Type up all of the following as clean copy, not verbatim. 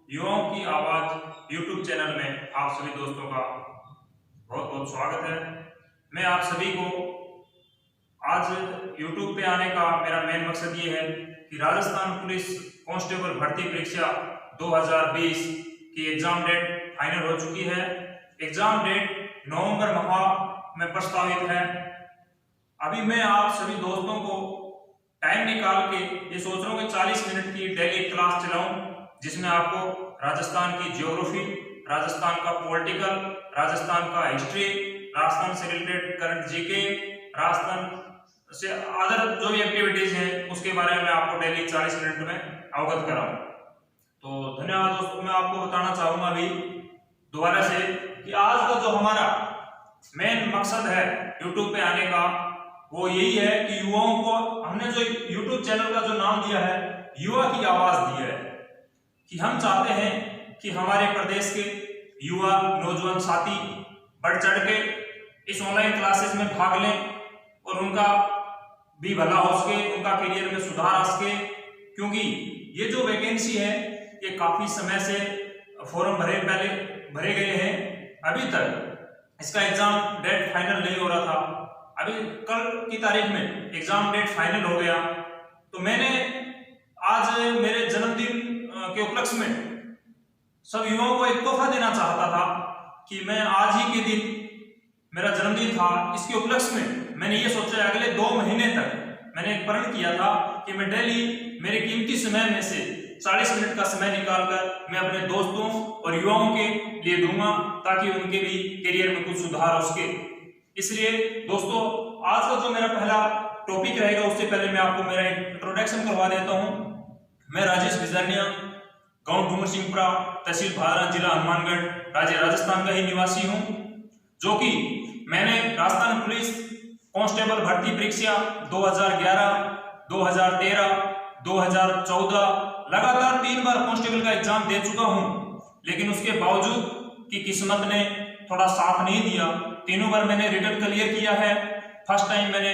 युवाओं की आवाज यूट्यूब चैनल में आप सभी दोस्तों का बहुत बहुत स्वागत है। मैं आप सभी को आज यूट्यूब पे आने का मेरा मेन मकसद ये है कि राजस्थान पुलिस कांस्टेबल भर्ती परीक्षा 2020 की एग्जाम डेट फाइनल हो चुकी है। एग्जाम डेट नवंबर माह में प्रस्तावित है। अभी मैं आप सभी दोस्तों को टाइम निकाल के ये सोच रहा हूँ कि 40 मिनट की डेली क्लास चलाऊं, जिसमें आपको राजस्थान की ज्योग्राफी, राजस्थान का पॉलिटिकल, राजस्थान का हिस्ट्री, राजस्थान से रिलेटेड करंट जीके, राजस्थान से अदर जो भी एक्टिविटीज हैं उसके बारे में आपको डेली 40 मिनट में अवगत कराऊं। तो धन्यवाद दोस्तों। मैं आपको बताना चाहूंगा अभी दोबारा से कि आज का जो हमारा मेन मकसद है यूट्यूब पे आने का वो यही है कि युवाओं को हमने जो यूट्यूब चैनल का जो नाम दिया है युवा की आवाज दी है, कि हम चाहते हैं कि हमारे प्रदेश के युवा नौजवान साथी बढ़ चढ़ के इस ऑनलाइन क्लासेस में भाग लें और उनका भी भला हो सके, उनका करियर में सुधार आ सके। क्योंकि ये जो वैकेंसी है ये काफी समय से फॉर्म भरे गए हैं, अभी तक इसका एग्जाम डेट फाइनल नहीं हो रहा था। अभी कल की तारीख में एग्जाम डेट फाइनल हो गया। तो मैंने आज मेरे जन्मदिन के उपलक्ष्य में सब युवाओं को एक तोहफा देना चाहता था कि मैं आज ही के दिन मेरा जन्मदिन था, इसके उपलक्ष्य में मैंने ये सोचा अगले 2 महीने तक मैंने एक प्रण किया था कि मैं डेली मेरे कीमती समय में से 40 मिनट का समय निकालकर मैं अपने दोस्तों और युवाओं के लिए दूंगा ताकि उनके भी करियर में कुछ सुधार हो सके। इसलिए दोस्तों आज का जो मेरा पहला टॉपिक रहेगा उससे पहले मैं आपको मेरा इंट्रोडक्शन करवा देता हूं। मैं राजेश बिजरनिया, गांव डूमर सिंहपुरा, तहसील भादरा, जिला हनुमानगढ़, राज्य राजस्थान का ही निवासी हूं, जो कि मैंने राजस्थान पुलिस कांस्टेबल भर्ती परीक्षा 2011, 2013, 2014 लगातार 3 बार कांस्टेबल का एग्जाम दे चुका हूं। लेकिन उसके बावजूद कि किस्मत ने थोड़ा साथ नहीं दिया, तीनों बार मैंने रिटन क्लियर किया है। फर्स्ट टाइम मैंने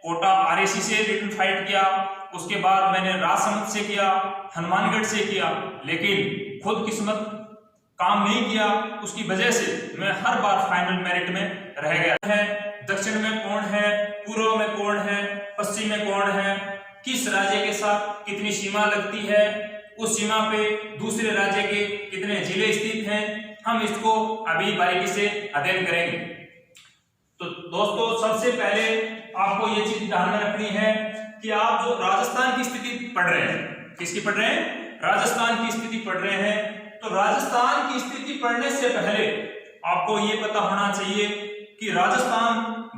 कोटा आरएसी से रिटन फाइट किया, उसके बाद मैंने राजसमंद से किया, हनुमानगढ़ से किया, लेकिन खुद किस्मत काम नहीं किया। उसकी वजह से मैं हर बार फाइनल मेरिट में रह गया है। दक्षिण में कौन है, पूर्व में कौन है, पश्चिम में कौन है, किस राज्य के साथ कितनी सीमा लगती है, उस सीमा पे दूसरे राज्य के कितने जिले स्थित हैं, हम इसको अभी बारीकी से अध्ययन करेंगे। तो दोस्तों सबसे पहले आपको ये चीज ध्यान में रखनी है कि आप जो राजस्थान की स्थिति पढ़ रहे हैं, किसकी पढ़ रहे हैं, राजस्थान की स्थिति पढ़ रहे हैं, तो राजस्थान की स्थिति पढ़ने से पहले आपको ये पता होना चाहिए कि राजस्थान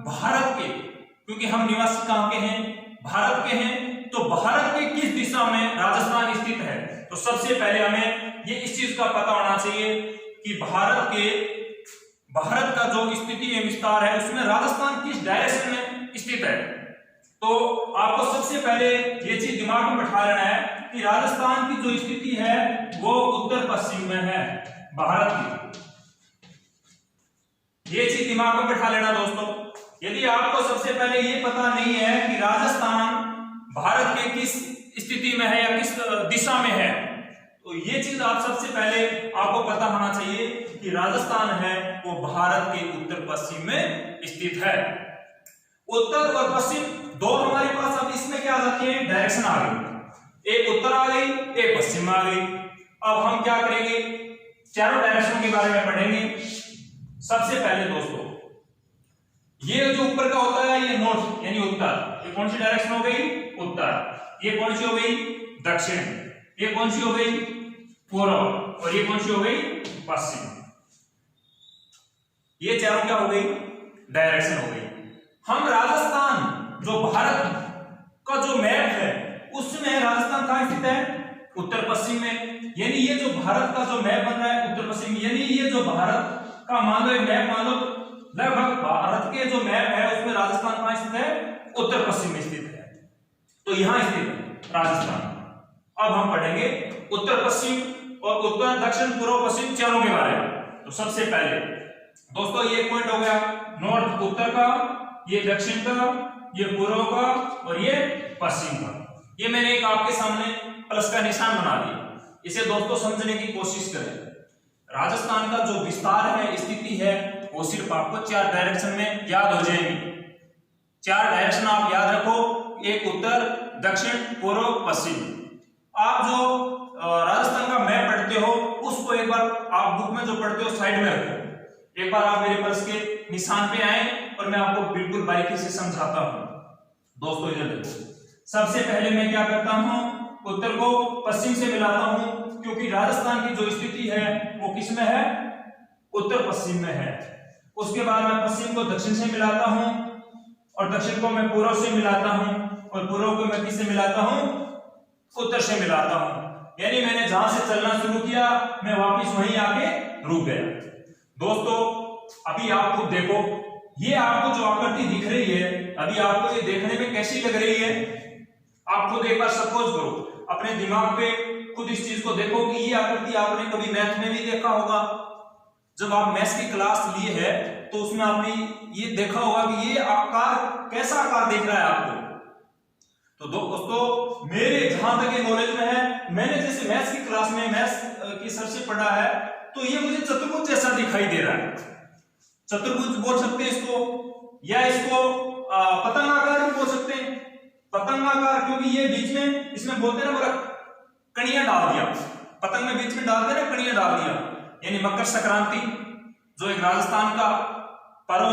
भारत के, क्योंकि हम निवासी कहां के हैं, भारत के हैं, तो भारत के किस दिशा में राजस्थान स्थित है। तो सबसे पहले हमें ये इस चीज का पता होना चाहिए कि भारत का जो स्थिति एवं विस्तार है उसमें राजस्थान किस डायरेक्शन में स्थित है। तो आपको सबसे पहले ये चीज दिमाग में बैठा लेना है कि राजस्थान की जो स्थिति है वो उत्तर पश्चिम में है भारत की। ये चीज दिमाग में बैठा लेना दोस्तों। यदि आपको सबसे पहले ये पता नहीं है कि राजस्थान भारत के किस स्थिति में है या किस दिशा में है, तो ये चीज आप सबसे पहले आपको पता होना चाहिए कि राजस्थान है वो भारत के उत्तर पश्चिम में स्थित है। उत्तर और पश्चिम दो हमारे पास अब इसमें क्या आ जाती है, डायरेक्शन आ गई, एक उत्तर आ गई, एक पश्चिम आ गई। अब हम क्या करेंगे, चारों डायरेक्शनों के बारे में पढ़ेंगे। सबसे पहले दोस्तों ये जो ऊपर का होता है ये नॉर्थ यानी उत्तर, ये कौन सी डायरेक्शन हो गई, उत्तर। ये कौन सी हो गई, दक्षिण। ये कौन सी हो गई, पूर्व। और ये कौन सी हो गई, पश्चिम। ये चारों क्या हो गई, डायरेक्शन हो गई। हम राजस्थान जो भारत का जो मैप है उसमें राजस्थान कहां स्थित है, उत्तर पश्चिम में। यानी ये जो भारत का जो मैप बन रहा है उत्तर पश्चिम, यानी ये जो भारत का मान लो मैप, मान लो लगभग भारत के जो मैप है उसमें राजस्थान कहां स्थित है, उत्तर पश्चिम में स्थित है। तो यहां स्थित है राजस्थान। अब हम पढ़ेंगे उत्तर पश्चिम और उत्तर दक्षिण पूर्व पश्चिम चारों के बारे में। तो सबसे पहले दोस्तों ये पॉइंट हो गया नॉर्थ उत्तर का, ये दक्षिण का, ये पूर्व का और ये पश्चिम का। ये मैंने एक आपके सामने प्लस का निशान बना दिया। इसे दोस्तों समझने की कोशिश करें। राजस्थान का जो विस्तार है, स्थिति है, वो सिर्फ आपको 4 डायरेक्शन में याद हो जाएगी। 4 डायरेक्शन आप याद रखो, एक उत्तर, दक्षिण, पूर्व, पश्चिम। आप जो राजस्थान का मैप पढ़ते हो उसको एक बार आप बुक में जो पढ़ते हो साइड में रखो। एक बार आप मेरे प्लस के निशान पे आए और मैं आपको बिल्कुल बारीकी से समझाता हूं। दोस्तों इधर देखो, सबसे पहले मैं क्या करता हूं, उत्तर को पश्चिम से मिलाता हूं, क्योंकि राजस्थान की जो स्थिति है वो किस में है, उत्तर पश्चिम में है। उसके बाद मैं पश्चिम को दक्षिण से मिलाता हूं और दक्षिण को मैं पूर्व से मिलाता हूं और पूर्व को मैं किससे मिलाता हूं, उत्तर से मिलाता हूं। यानी मैंने जहां से चलना शुरू किया मैं वापस वहीं आके रुक गया। दोस्तों अभी आप खुद देखो, ये आपको जो आकृति दिख रही है, अभी आपको ये देखने में कैसी लग रही है? आप खुद एक बार सपोज करो, अपने दिमाग पे खुद इस चीज को देखो कि ये आकृति आपने कभी मैथ में भी देखा होगा। जब आप मैथ्स की क्लास लिए है तो उसमें आपने ये देखा होगा कि ये आकार कैसा आकार दिख रहा है आपको। तो दोस्तों मेरे जहां तक ये नॉलेज में है, मैंने जैसे मैथ्स की क्लास में मैथ्स की सर से पढ़ा है, तो ये मुझे चतुर्भुज जैसा दिखाई दे रहा है। चतुर्भुज बोल सकते हैं इसको, या इसको पतंगाकार भी बोल सकते हैं। पतंगाकार क्योंकि ये बीच में, इसमें बोलते हैं ना पूरा कणियां डाल दिया, पतंग में बीच में डालते हैं ना, कणियां डाल दिया। यानी मकर संक्रांति जो एक राजस्थान का पर्व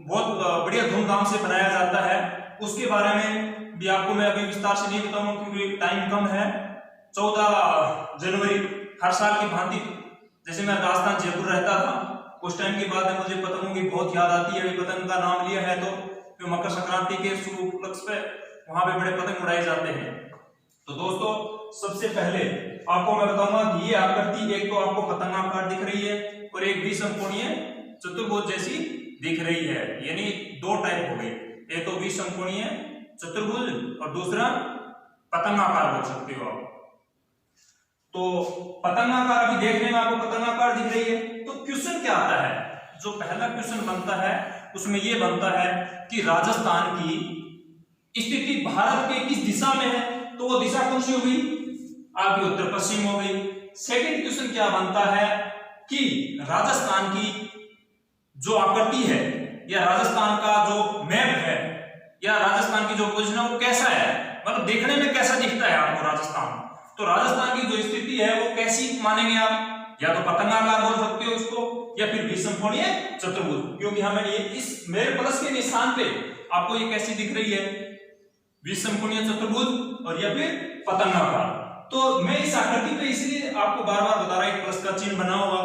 बहुत बढ़िया धूमधाम से मनाया जाता है, उसके बारे में भी आपको मैं अभी विस्तार से नहीं बताऊंगा क्योंकि टाइम कम है। 14 जनवरी हर साल की भांति, जैसे मैं राजस्थान जयपुर रहता था उस टाइम की बात है, मुझे पतंगों की बहुत याद आती है। अभी पतंग का नाम लिया है तो मकर संक्रांति के शुभ उपलक्ष्य पे वहां पे बड़े पतंग उड़ाए जाते हैं। तो दोस्तों सबसे पहले आपको मैं बताऊंगा कि ये आकृति एक तो आपको पतंगाकार दिख रही है और एक विषमकोणीय चतुर्भुज जैसी दिख रही है। यानी 2 टाइप हो गए, एक तो विषमकोणीय चतुर्भुज और दूसरा पतंगाकार बोल सकते हो आप। तो पतंगाकार अभी देखने में आपको पतंगाकार दिख रही है। तो क्वेश्चन क्या आता है, जो पहला क्वेश्चन बनता है उसमें यह बनता है कि राजस्थान की स्थिति भारत के किस दिशा में है, तो वो दिशा कौन सी हो गई, आपकी उत्तर पश्चिम हो गई। सेकंड क्वेश्चन क्या बनता है कि राजस्थान की जो आकृति है या राजस्थान का जो मैप है या राजस्थान की जो पोजीशन है वो कैसा है, मतलब देखने में कैसा दिखता है आपको राजस्थान। तो राजस्थान की जो स्थिति है वो कैसी मानेंगे आप, या तो पतंगाकार बोल सकते हो इसको या फिर विषमकोणीय चतुर्भुज, क्योंकि हमें ये इस मेरे प्लस के निशान पे आपको ये कैसी दिख रही है, विषमकोणीय चतुर्भुज और या फिर पतंगाकार। तो मैं इस आकृति पे इसलिए आपको बार-बार बता रहा हूं, प्लस का चिन्ह बना होगा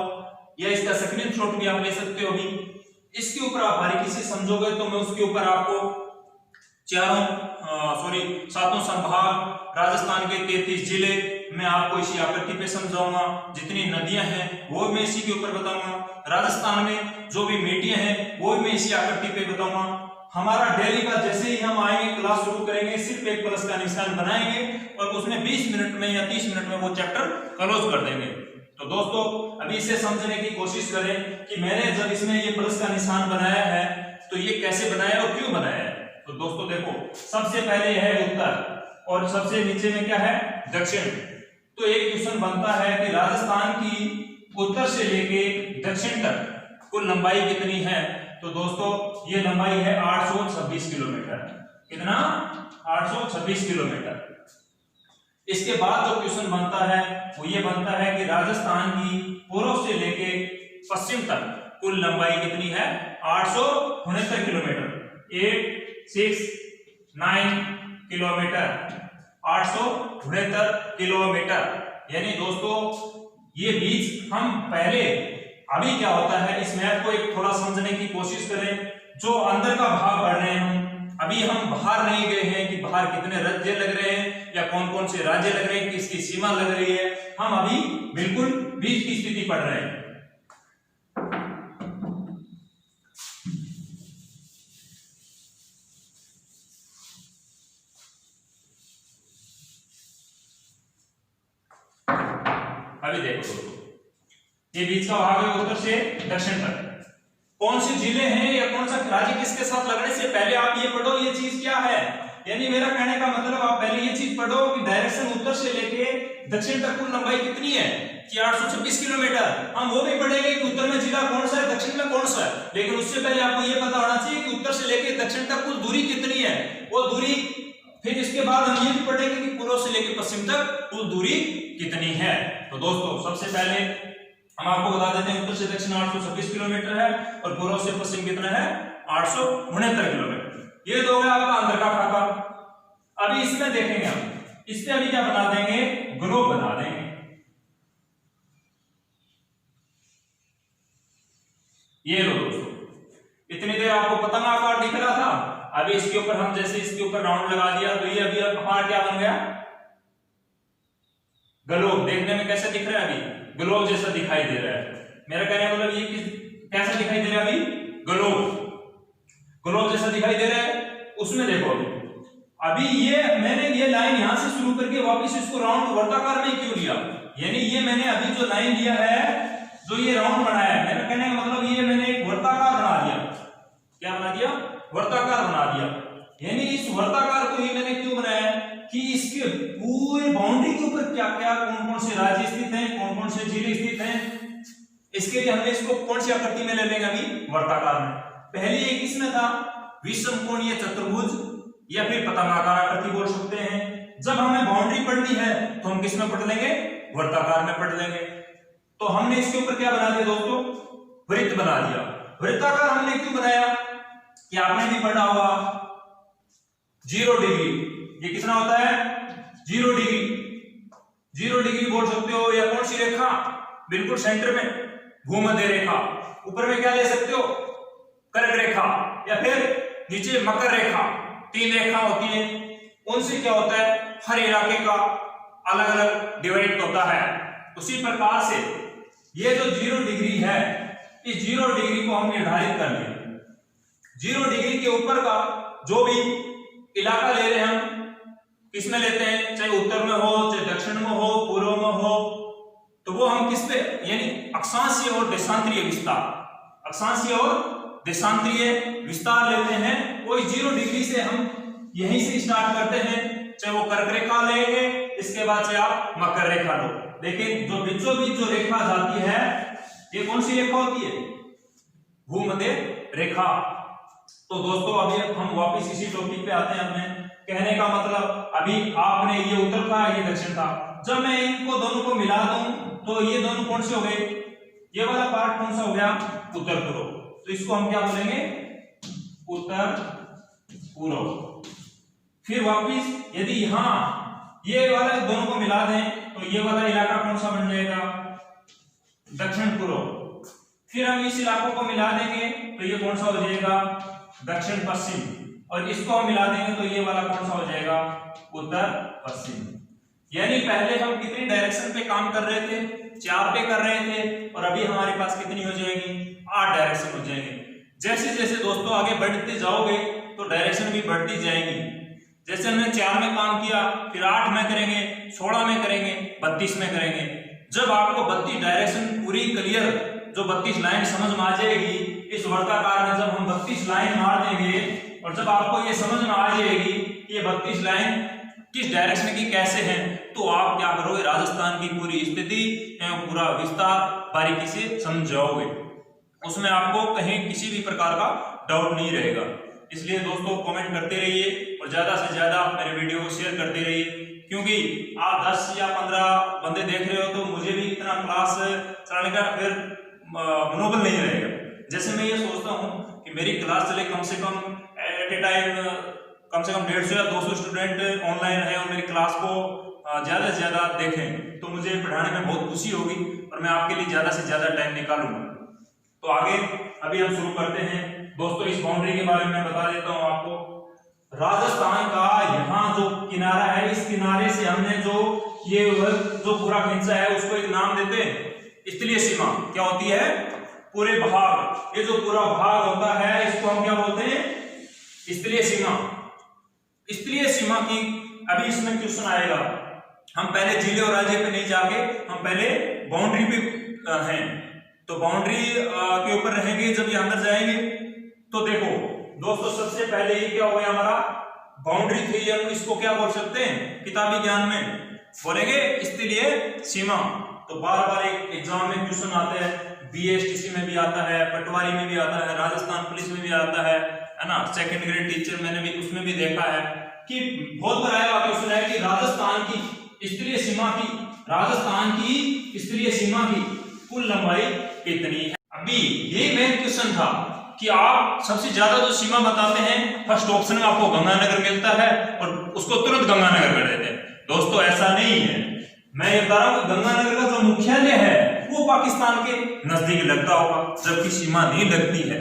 या इसका स्क्रीनशॉट भी आप ले सकते हो। अभी इसके ऊपर आप बारीकी से समझोगे तो मैं उसके ऊपर आपको 7 संभाग, राजस्थान के 33 जिले मैं आपको इसी आकृति पे समझाऊंगा। जितनी नदियां हैं वो मैं इसी के ऊपर बताऊंगा। राजस्थान में जो भी मिट्टियां हैं वो भी मैं इसी आकृति पे बताऊंगा। हमारा डेली का जैसे ही हम आएंगे क्लास शुरू करेंगे, सिर्फ एक प्लस का निशान बनाएंगे और उसमें 20 मिनट में या 30 मिनट में वो चैप्टर क्लोज कर देंगे। तो दोस्तों अभी इसे समझने की कोशिश करें कि मैंने जब इसमें ये प्लस का निशान बनाया है तो ये कैसे बनाया और क्यों बनाया है। तो दोस्तों देखो, सबसे पहले है उत्तर और सबसे नीचे में क्या है, दक्षिण। तो एक क्वेश्चन बनता है कि राजस्थान की उत्तर से लेके दक्षिण तक कुल लंबाई कितनी है। तो दोस्तों ये लंबाई है 826 किलोमीटर। कितना, 826 किलोमीटर। इसके बाद जो क्वेश्चन बनता है वो ये बनता है कि राजस्थान की पूर्व से लेके पश्चिम तक कुल लंबाई कितनी है, 869 किलोमीटर। 869 kilometre, 869 kilometre. यानी दोस्तों ये बीच हम पहले, अभी क्या होता है इस मैप को एक थोड़ा समझने की कोशिश करें। जो अंदर का भाग पढ़ रहे हैं अभी हम बाहर नहीं गए हैं कि बाहर कितने राज्य लग रहे हैं या कौन कौन से राज्य लग रहे हैं, किसकी सीमा लग रही है, हम अभी बिल्कुल बीच की स्थिति पढ़ रहे हैं। अभी देखो दोस्तों, ये बीच का भाग है उत्तर से दक्षिण तक। कौन से जिले हैं या कौन सा राज्य किसके साथ लगने से पहले आप ये पढ़ो ये चीज क्या है, यानी मेरा कहने का मतलब आप पहले ये चीज पढ़ो कि डायरेक्शन उत्तर से लेके दक्षिण तक कुल लंबाई कितनी है कि 826 किलोमीटर। हम वो भी पढ़ेंगे कि उत्तर में जिला कौन सा है, दक्षिण में कौन सा है, लेकिन उससे पहले आपको ये पता होना चाहिए कि उत्तर से लेके दक्षिण तक कुल दूरी कितनी है, वो दूरी। फिर इसके बाद हम ये भी पढ़ेंगे कि पूर्व से लेके पश्चिम तक कुल दूरी कितनी है। तो दोस्तों सबसे पहले हम आपको बता देते हैं उत्तर से दक्षिण 826 किलोमीटर है और पूर्व से पश्चिम कितना है 869 किलोमीटर। ये तो हो गया आपका अंतर का खाका। अभी इसमें देखेंगे हम, इससे अभी क्या बना देंगे, ग्लोब बना देंगे। ये लो दोस्तों, इतनी देर आपको पतंग आकार दिख रहा था, अभी इसके ऊपर हम जैसे इसके ऊपर राउंड लगा दिया तो ये अभी हमारा क्या बन गया, ग्लोब। देखने में कैसे दिख रहा है, अभी ग्लोब जैसा दिखाई दे रहा है। मेरा कहने का मतलब ये कैसा दिखाई दे रहा है, अभी ग्लोब जैसा दिखाई दे रहा है। उसमें देखो अभी ये मैंने ये लाइन यहां से शुरू करके वापस इसको राउंड वर्ताकार में क्यों लिया, यानी ये मैंने अभी जो लाइन लिया है, जो ये राउंड बनाया है, मेरा कहने का मतलब ये मैंने एक वर्ताकार बना दिया। क्या बना दिया, वर्ताकार बना दिया। यानी इस वर्ताकार को ही मैंने क्यों बनाया कि इसके पूरे बाउंड्री के ऊपर क्या क्या कौन कौन से राज्य स्थित हैं, कौन कौन से जिले स्थित हैं, इसके लिए हमने इसको कौन सी आकृति में ले लेंगे, अभी वर्ताकार में। पहले एक इसमें था विषमकोणीय चतुर्भुज या फिर पतंगाकार आकृति बोल सकते हैं। जब हमें बाउंड्री पढ़नी है तो हम किस में पढ़ लेंगे, वर्ताकार में पढ़ लेंगे। तो हमने इसके ऊपर क्या बना दिया दोस्तों, वृत्त बना दिया। वृत्ताकार हमने क्यों बनाया कि आपने भी पढ़ा होगा 0 डिग्री, ये कितना होता है 0 डिग्री, 0 डिग्री बोल सकते हो। या कौन सी रेखा, बिल्कुल सेंटर में भूमध्य रेखा। ऊपर में क्या ले सकते हो, कर्क रेखा, या फिर नीचे मकर रेखा। 3 रेखा होती है, उनसे क्या होता है हर इलाके का अलग अलग डिवाइड होता है। उसी प्रकार से ये जो 0 डिग्री है, इस 0 डिग्री को हम निर्धारित कर लें। 0 डिग्री के ऊपर का जो भी इलाका ले रहे हैं हम, किसमें लेते हैं, चाहे उत्तर में हो, चाहे दक्षिण में हो, पूर्व में हो, तो वो हम किस पे, यानी अक्षांशीय और देशांतरीय विस्तार, अक्षांशीय और देशांतरीय विस्तार लेते हैं। वो 0 डिग्री से हम यहीं से स्टार्ट करते हैं, चाहे वो कर्क रेखा लेंगे, इसके बाद से आप मकर रेखा लो। लेकिन जो बीचों बीच जो रेखा जाती है, ये कौन सी रेखा होती है, भूमध्य रेखा। तो दोस्तों अभी हम वापस इसी टॉपिक पे आते हैं। अपने कहने का मतलब अभी आपने ये उत्तर था, ये दक्षिण था, जब मैं इनको दोनों को मिला दूं तो ये दोनों कौन से हो गए, ये वाला पार्ट कौन सा हो गया, उत्तर पूर्व। तो इसको हम क्या बोलेंगे, उत्तर पूर्व। फिर वापिस यदि यहां ये वाला दोनों को मिला दें तो ये वाला इलाका कौन सा बन जाएगा, दक्षिण पूर्व। फिर हम इस इलाकों को मिला देंगे तो ये कौन सा हो जाएगा, दक्षिण पश्चिम। और इसको हम मिला देंगे तो ये वाला कौन सा हो जाएगा, उत्तर पश्चिम। यानी पहले हम कितनी डायरेक्शन पे काम कर रहे थे, 4 पे कर रहे थे, और अभी हमारे पास कितनी हो जाएगी, 8 डायरेक्शन हो जाएंगे। जैसे जैसे दोस्तों आगे बढ़ते जाओगे तो डायरेक्शन भी बढ़ती जाएंगी। जैसे हमने 4 में काम किया, फिर 8 में करेंगे, 16 में करेंगे, 32 में करेंगे। जब आपको 32 डायरेक्शन पूरी क्लियर, जो 32 लाइन समझ में आ जाएगी, इस वर्गाकार में जब हम 32 लाइन मार देंगे और जब आपको ये समझ में आ जाएगी कि ये 32 लाइन किस डायरेक्शन की कैसे हैं, तो आप क्या करोगे, राजस्थान की पूरी स्थिति एवं पूरा विस्तार बारीकी से समझ जाओगे। उसमें आपको कहीं किसी भी प्रकार का डाउट नहीं रहेगा। इसलिए दोस्तों कमेंट करते रहिए और ज्यादा से ज्यादा मेरे वीडियो को शेयर करते रहिए, क्योंकि आप 10 या 15 बंदे देख रहे हो तो मुझे भी इतना क्लास चलाने का फिर मनोबल नहीं रहेगा। जैसे मैं ये सोचता हूँ कि मेरी क्लास चले कम से कम एट ए टाइम कम से कम 150 या 200 स्टूडेंट ऑनलाइन है और मेरी क्लास को ज्यादा से ज्यादा देखें, तो मुझे पढ़ाने में बहुत खुशी होगी और मैं आपके लिए ज्यादा से ज्यादा टाइम निकालूंगा। तो आगे अभी हम शुरू करते हैं। दोस्तों इस बाउंड्री के बारे में बता देता हूं आपको। राजस्थान का यहाँ जो किनारा है, इस किनारे से हमने जो ये जो पूरा खींचा है उसको एक नाम देते हैं स्थलीय सीमा। क्या होती है, पूरे भाग, ये जो पूरा भाग होता है इसको हम क्या बोलते हैं, स्थलीय सीमा। स्थलीय सीमा की अभी इसमें क्वेश्चन आएगा। हम पहले जिले और राज्य पे नहीं जाके हम पहले बाउंड्री पे हैं, तो बाउंड्री के ऊपर रहेंगे। जब ये अंदर जाएंगे तो देखो दोस्तों, सबसे पहले ये क्या हो गया हमारा बाउंड्री थी, हम इसको क्या बोल सकते हैं किताबी ज्ञान में बोलेंगे स्थलीय सीमा। तो बार बार एक एग्जाम में क्वेश्चन आते हैं, बीएसटीसी में भी आता है, पटवारी में भी आता है, राजस्थान पुलिस में भी आता है ना, सेकंड ग्रेड टीचर मैंने भी उसमें भी देखा है कि बहुत बार आया क्वेश्चन है कि राजस्थान की स्तरीय सीमा की, राजस्थान की स्तरीय सीमा की कुल लंबाई कितनी है। अभी ये मेन क्वेश्चन था कि आप सबसे ज्यादा जो सीमा बताते हैं, फर्स्ट ऑप्शन में आपको गंगानगर मिलता है और उसको तुरंत गंगानगर कर देते हैं। दोस्तों ऐसा नहीं है, मैं ये बता रहा हूं गंगानगर का जो मुख्यालय है वो पाकिस्तान के नजदीक लगता होगा, जबकि सीमा नहीं लगती है।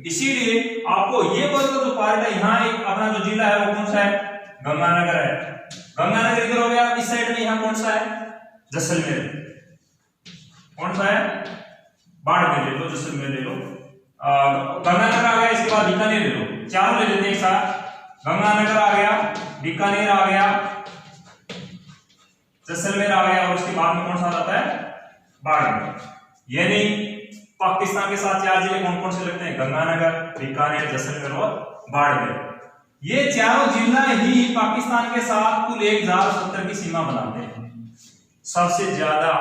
इसीलिए आपको ये बोलता जो पार्ट है, यहाँ एक अपना जो जिला है वो कौन सा है, गंगानगर है। गंगानगर इधर हो गया, इस साइड में यहाँ कौन सा है, जैसलमेर। कौन सा है, बाड़मेर ले लो, जैसलमेर ले लो, गंगानगर आ गया, इसके बाद बीकानेर ले लो, चारों ले लेते हैं एक साथ। गंगानगर आ गया, बीकानेर आ गया, जैसलमेर आ गया और उसके बाद में कौन सा आता है, बाड़मेर। यानी पाकिस्तान के साथ चार जिले कौन कौन से लगते हैं, गंगानगर, बीकानेर, जैसलमेर और बाड़मेर। ये चारों जिला ही पाकिस्तान के साथ कुल 1070 की सीमा बनाते हैं। सबसे ज्यादा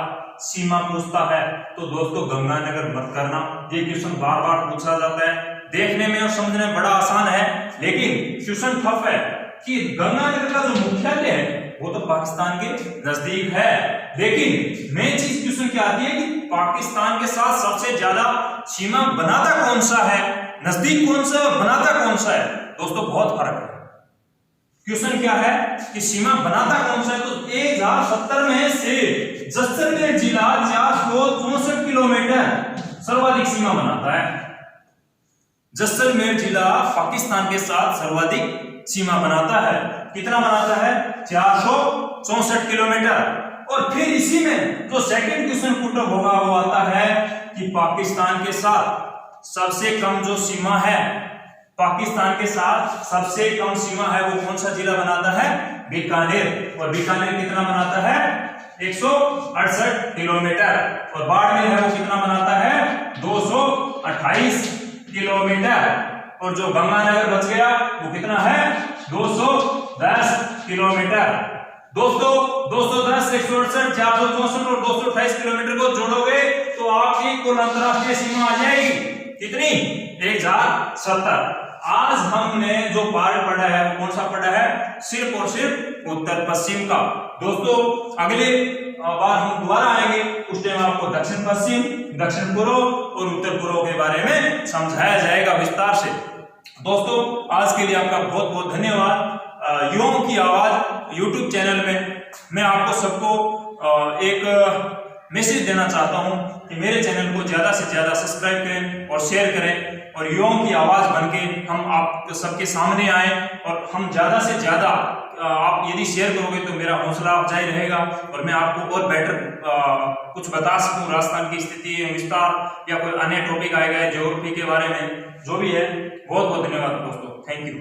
सीमा पूछता है तो दोस्तों गंगानगर मत करना, ये क्वेश्चन बार बार पूछा जाता है। देखने में और समझने में बड़ा आसान है, लेकिन क्वेश्चन टफ है कि गंगानगर का जो मुख्यालय है वो तो पाकिस्तान के नजदीक है, लेकिन मेन चीज क्वेश्चन क्या आती है कि पाकिस्तान के साथ सबसे ज्यादा सीमा बनाता कौन सा है, नजदीक कौन सा और बनाता कौन सा है। दोस्तों बहुत फर्क है। क्वेश्चन क्या है कि सीमा बनाता कौन सा है, तो 1070 में से जैसलमेर जिला 464 किलोमीटर सर्वाधिक सीमा बनाता है। जैसलमेर जिला पाकिस्तान के साथ सर्वाधिक सीमा बनाता है। कितना बनाता है, 464 किलोमीटर। और फिर इसी में जो सेकंड क्वेश्चन पुट अप होगा वो आता है कि पाकिस्तान के साथ सबसे कम जो सीमा है, पाकिस्तान के साथ सबसे कम सीमा है वो कौन सा जिला बनाता है, बीकानेर। और बीकानेर कितना बनाता है, 168 किलोमीटर। और बाड़मेर है वो कितना बनाता है, 228 किलोमीटर। और जो गंगानगर बच गया वो कितना है, 210 किलोमीटर। दोस्तों 210, 168, 464 और 228 किलोमीटर को जोड़ोगे तो आपकी कुल अंतरराष्ट्रीय सीमा आ जाएगी कितनी, 1070। आज हमने जो पार्ट पढ़ा है वो कौन सा पढ़ा है, सिर्फ और सिर्फ उत्तर पश्चिम का। दोस्तों अगले बार हम दोबारा आएंगे, उस टाइम आपको दक्षिण पश्चिम, दक्षिण पूर्व और उत्तर पूर्व के बारे में समझाया जाएगा विस्तार से। दोस्तों आज के लिए आपका बहुत बहुत धन्यवाद। युवाओं की आवाज यूट्यूब चैनल में मैं आपको सबको एक मैसेज देना चाहता हूं कि मेरे चैनल को ज्यादा से ज्यादा सब्सक्राइब करें और शेयर करें, और युवाओं की आवाज बनके हम आप सबके सामने आए। और हम ज्यादा से ज्यादा आप यदि शेयर करोगे तो मेरा हौसला अफजाई रहेगा और मैं आपको और बेटर कुछ बता सकूं, राजस्थान की स्थिति विस्तार या कोई अन्य टॉपिक आएगा ज्योग्राफी के बारे में, जो भी है। बहुत बहुत धन्यवाद दोस्तों, थैंक यू।